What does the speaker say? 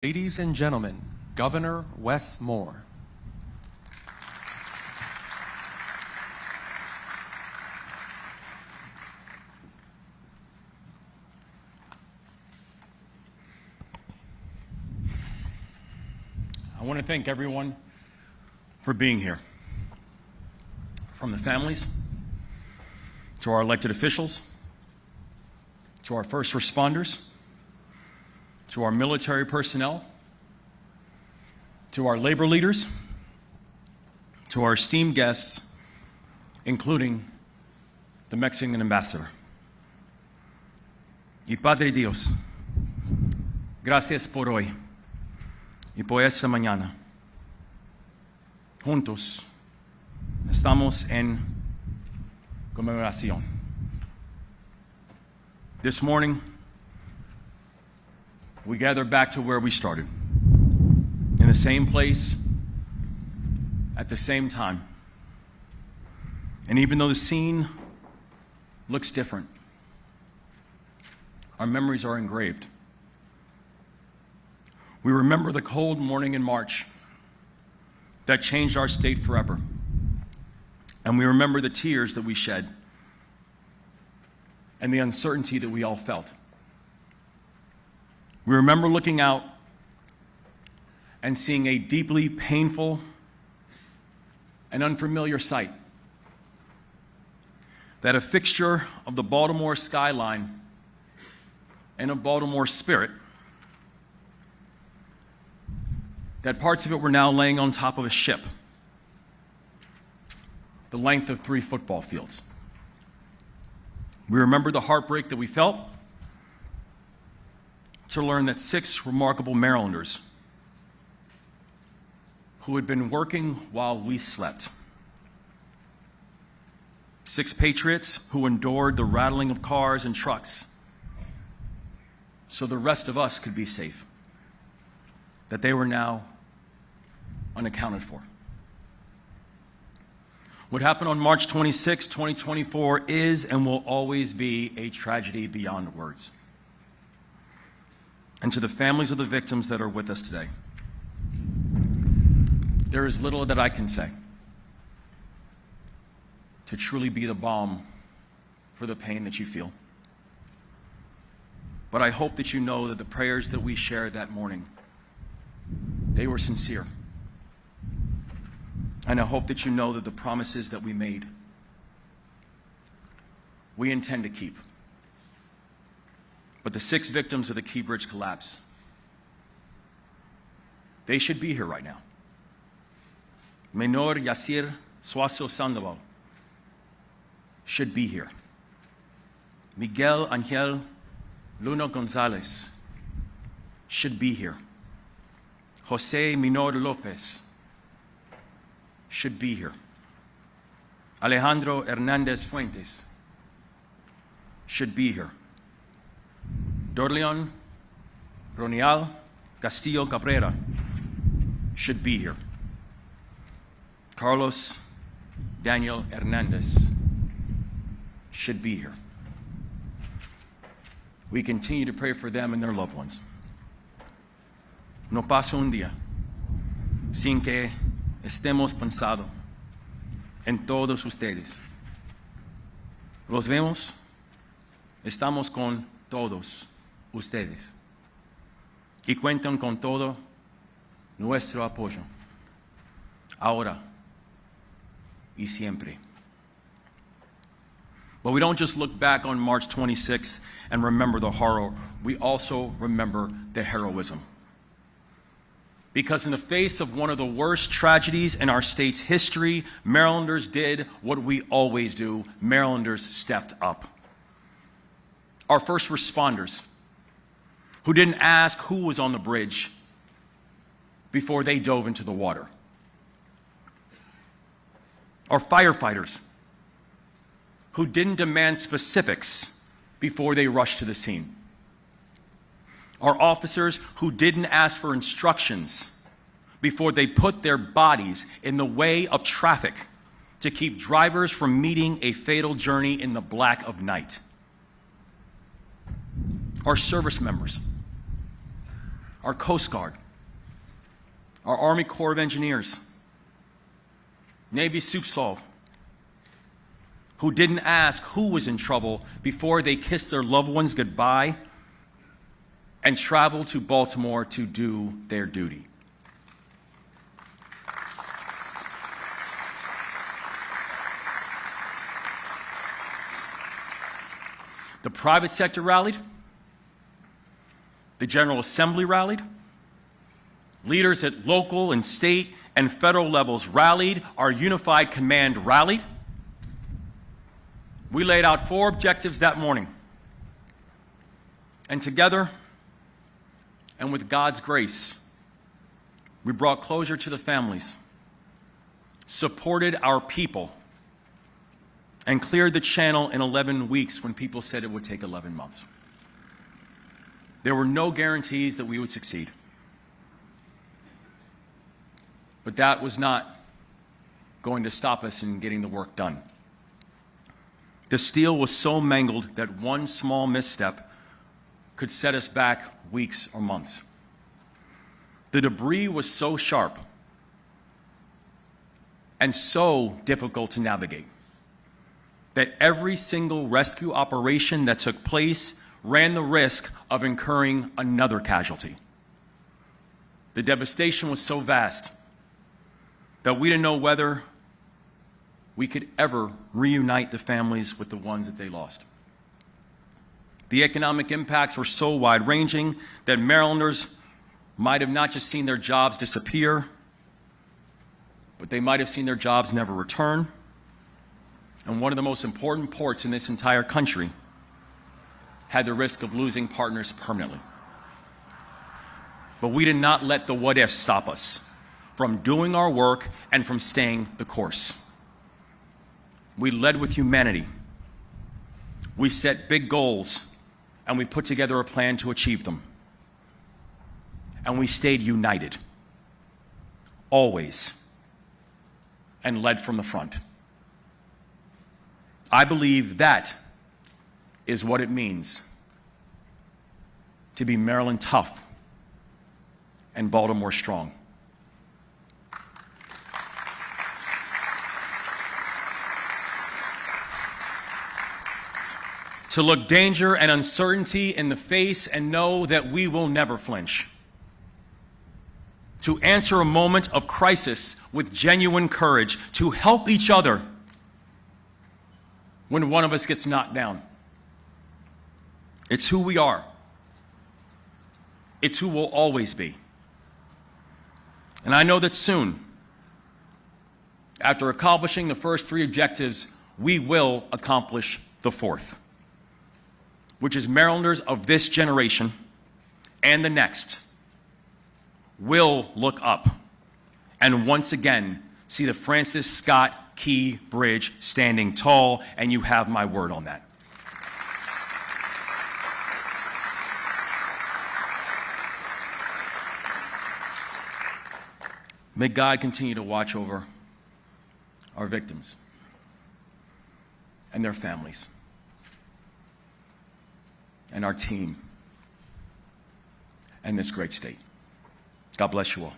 Ladies and gentlemen, Governor Wes Moore. I want to thank everyone for being here. From the families, to our elected officials, to our first responders, to our military personnel, to our labor leaders, to our esteemed guests, including the Mexican ambassador. Y Padre Dios, gracias por hoy y por esta mañana. Juntos estamos en conmemoración. This morning, we gather back to where we started, in the same place, at the same time. And even though the scene looks different, our memories are engraved. We remember the cold morning in March that changed our state forever. And we remember the tears that we shed and the uncertainty that we all felt. We remember looking out and seeing a deeply painful and unfamiliar sight, that a fixture of the Baltimore skyline and of Baltimore spirit, that parts of it were now laying on top of a ship, the length of 3 football fields. We remember the heartbreak that we felt to learn that 6 remarkable Marylanders who had been working while we slept, 6 patriots who endured the rattling of cars and trucks so the rest of us could be safe, that they were now unaccounted for. What happened on March 26, 2024 is and will always be a tragedy beyond words. And to the families of the victims that are with us today, there is little that I can say to truly be the balm for the pain that you feel. But I hope that you know that the prayers that we shared that morning, they were sincere. And I hope that you know that the promises that we made, we intend to keep. But the 6 victims of the Key Bridge collapse, they should be here right now. Menor Yasir Suazo Sandoval should be here. Miguel Angel Luna Gonzalez should be here. Jose Minor Lopez should be here. Alejandro Hernandez Fuentes should be here. Dorleon Ronial Castillo Cabrera should be here. Carlos Daniel Hernandez should be here. We continue to pray for them and their loved ones. No pasa un día sin que estemos pensando en todos ustedes. Los vemos, estamos con todos ustedes y cuentan con todo nuestro apoyo, ahora y siempre. But we don't just look back on March 26th and remember the horror, we also remember the heroism. Because in the face of one of the worst tragedies in our state's history, Marylanders did what we always do. Marylanders stepped up. Our first responders, who didn't ask who was on the bridge before they dove into the water. Our firefighters, who didn't demand specifics before they rushed to the scene. Our officers who didn't ask for instructions before they put their bodies in the way of traffic to keep drivers from meeting a fatal journey in the black of night. Our service members our Coast Guard, our Army Corps of Engineers, Navy Soup Solve, who didn't ask who was in trouble before they kissed their loved ones goodbye and traveled to Baltimore to do their duty. The private sector rallied. The General Assembly rallied. Leaders at local and state and federal levels rallied. Our unified command rallied. We laid out 4 objectives that morning. And together, and with God's grace, we brought closure to the families, supported our people, and cleared the channel in 11 weeks when people said it would take 11 months. There were no guarantees that we would succeed. But that was not going to stop us in getting the work done. The steel was so mangled that one small misstep could set us back weeks or months. The debris was so sharp and so difficult to navigate that every single rescue operation that took place ran the risk of incurring another casualty. The devastation was so vast that we didn't know whether we could ever reunite the families with the ones that they lost. The economic impacts were so wide-ranging that Marylanders might have not just seen their jobs disappear, but they might have seen their jobs never return. And one of the most important ports in this entire country had the risk of losing partners permanently. But we did not let the what-ifs stop us from doing our work and from staying the course. We led with humanity. We set big goals, and we put together a plan to achieve them. And we stayed united, always, and led from the front. I believe that is what it means to be Maryland tough and Baltimore strong. To look danger and uncertainty in the face and know that we will never flinch. To answer a moment of crisis with genuine courage, to help each other when one of us gets knocked down. It's who we are. It's who we'll always be. And I know that soon, after accomplishing the first 3 objectives, we will accomplish the 4th, which is Marylanders of this generation and the next will look up and once again see the Francis Scott Key Bridge standing tall, and you have my word on that. May God continue to watch over our victims and their families and our team and this great state. God bless you all.